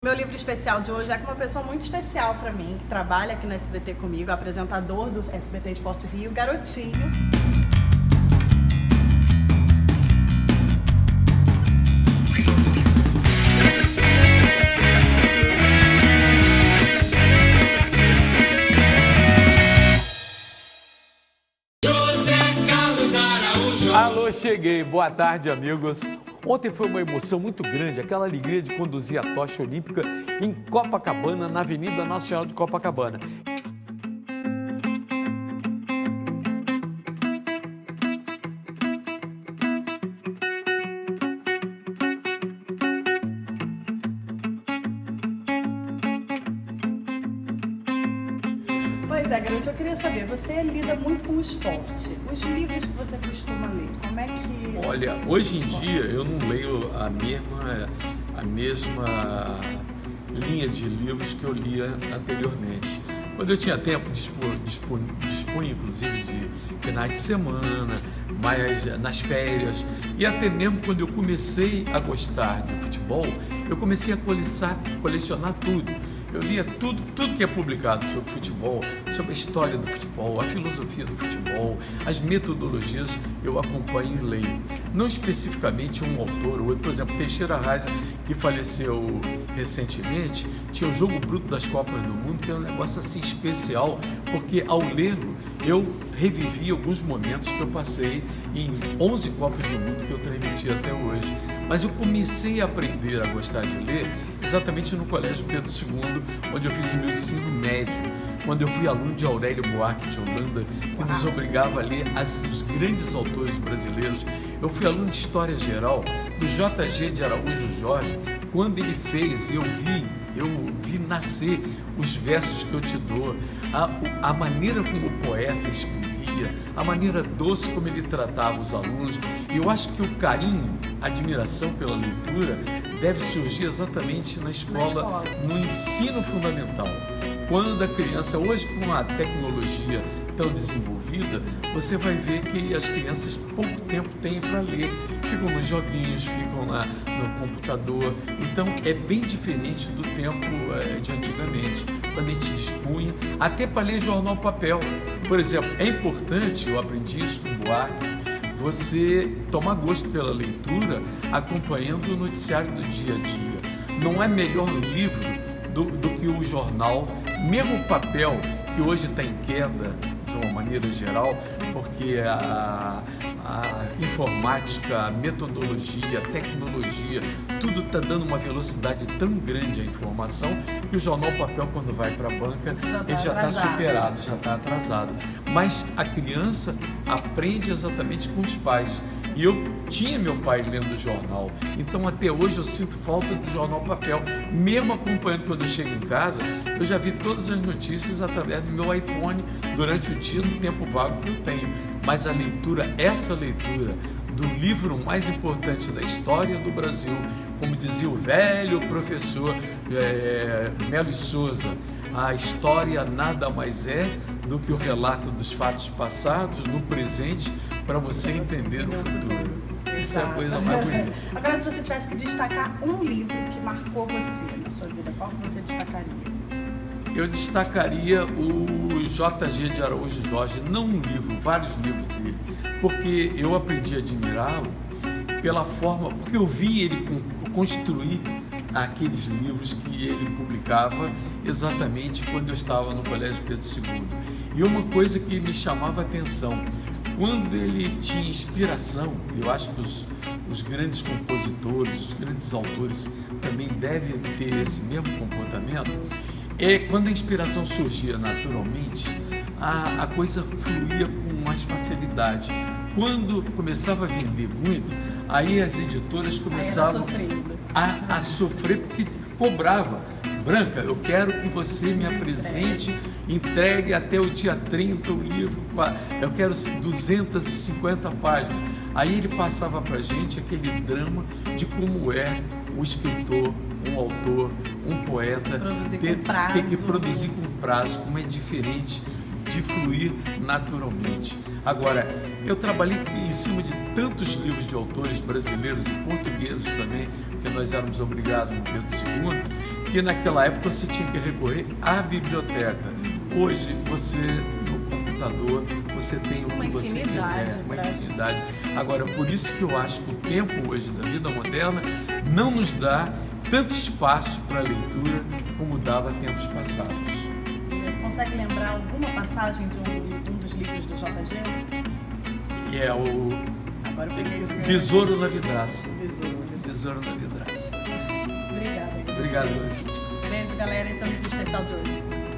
Meu livro especial de hoje é com uma pessoa muito especial para mim, que trabalha aqui no SBT comigo, apresentador do SBT Esporte Rio, Garotinho. Alô, cheguei. Boa tarde, amigos. Ontem foi uma emoção muito grande, aquela alegria de conduzir a tocha olímpica em Copacabana, na Avenida Nacional de Copacabana. Pois é, Garoto, eu queria saber, você lida muito com o esporte. Os livros que você costuma ler, como é que... Olha, hoje em dia eu não leio a mesma linha de livros que eu lia anteriormente. Quando eu tinha tempo, dispunha inclusive de finais de semana, mas nas férias, e até mesmo quando eu comecei a gostar de futebol, eu comecei a colecionar tudo. Eu lia tudo que é publicado sobre futebol, sobre a história do futebol, a filosofia do futebol, as metodologias, eu acompanho e leio. Não especificamente um autor ou outro, por exemplo, Teixeira Raiza, que faleceu recentemente, tinha o Jogo Bruto das Copas do Mundo, que é um negócio assim especial, porque ao lê-lo eu revivi alguns momentos que eu passei em 11 Copas do Mundo que eu transmiti até hoje. Mas eu comecei a aprender a gostar de ler exatamente no Colégio Pedro II, onde eu fiz o meu ensino médio, quando eu fui aluno de Aurélio Buarque de Holanda, que nos obrigava a ler os grandes autores brasileiros. Eu fui aluno de História Geral do J.G. de Araújo Jorge, quando ele fez, eu vi nascer os versos que eu te dou, a maneira como o poeta escrevia, a maneira doce como ele tratava os alunos. E eu acho que o carinho, a admiração pela leitura deve surgir exatamente na escola, no ensino fundamental. Quando a criança, hoje com a tecnologia tão desenvolvida, você vai ver que as crianças pouco tempo têm para ler, ficam nos joguinhos, ficam no computador. Então é bem diferente do tempo de antigamente, quando a gente dispunha até para ler jornal papel. Por exemplo, é importante, eu aprendi isso com Buarque, você tomar gosto pela leitura acompanhando o noticiário do dia a dia. Não é melhor livro do que o jornal, mesmo o papel, que hoje está em queda de uma maneira geral, porque a informática, a metodologia, a tecnologia, tudo está dando uma velocidade tão grande à informação que o jornal papel, quando vai para a banca, ele já está superado, já está atrasado. Mas a criança aprende exatamente com os pais. E eu tinha meu pai lendo o jornal, então até hoje eu sinto falta do jornal papel. Mesmo acompanhando quando eu chego em casa, eu já vi todas as notícias através do meu iPhone durante o dia, no tempo vago que eu tenho. Mas a leitura, essa leitura do livro mais importante da história do Brasil, como dizia o velho professor Melo e Souza, a história nada mais é do que o relato dos fatos passados no presente para você entender o futuro. Isso é a coisa mais bonita. Agora, se você tivesse que destacar um livro que marcou você na sua vida, qual que você destacaria? Eu destacaria o J.G. de Araújo Jorge, não um livro, vários livros dele, porque eu aprendi a admirá-lo pela forma, porque eu vi ele construir aqueles livros que ele publicava exatamente quando eu estava no Colégio Pedro II. E uma coisa que me chamava a atenção, quando ele tinha inspiração, eu acho que os grandes compositores, os grandes autores também devem ter esse mesmo comportamento, quando a inspiração surgia naturalmente, a coisa fluía com mais facilidade. Quando começava a vender muito, aí as editoras começavam a sofrer porque cobrava. Branca, eu quero que você me apresente, entregue até o dia 30 o livro, eu quero 250 páginas. Aí ele passava para a gente aquele drama de como é o escritor, um autor, um poeta ter que produzir com prazo, como é diferente de fluir naturalmente. Agora, eu trabalhei em cima de tantos livros de autores brasileiros e portugueses também, porque nós éramos obrigados no Pedro II, porque naquela época você tinha que recorrer à biblioteca. Hoje, você, no computador, você tem o que você quiser, uma infinidade. Agora, por isso que eu acho que o tempo hoje da vida moderna não nos dá tanto espaço para leitura como dava tempos passados. Consegue lembrar alguma passagem de um dos livros do JG? E é o Agora eu peguei os meus. Besouro na Vidraça. Besouro na Vidraça. Obrigada. Obrigado, Luiz. Beijo, galera. Esse é o livro especial de hoje.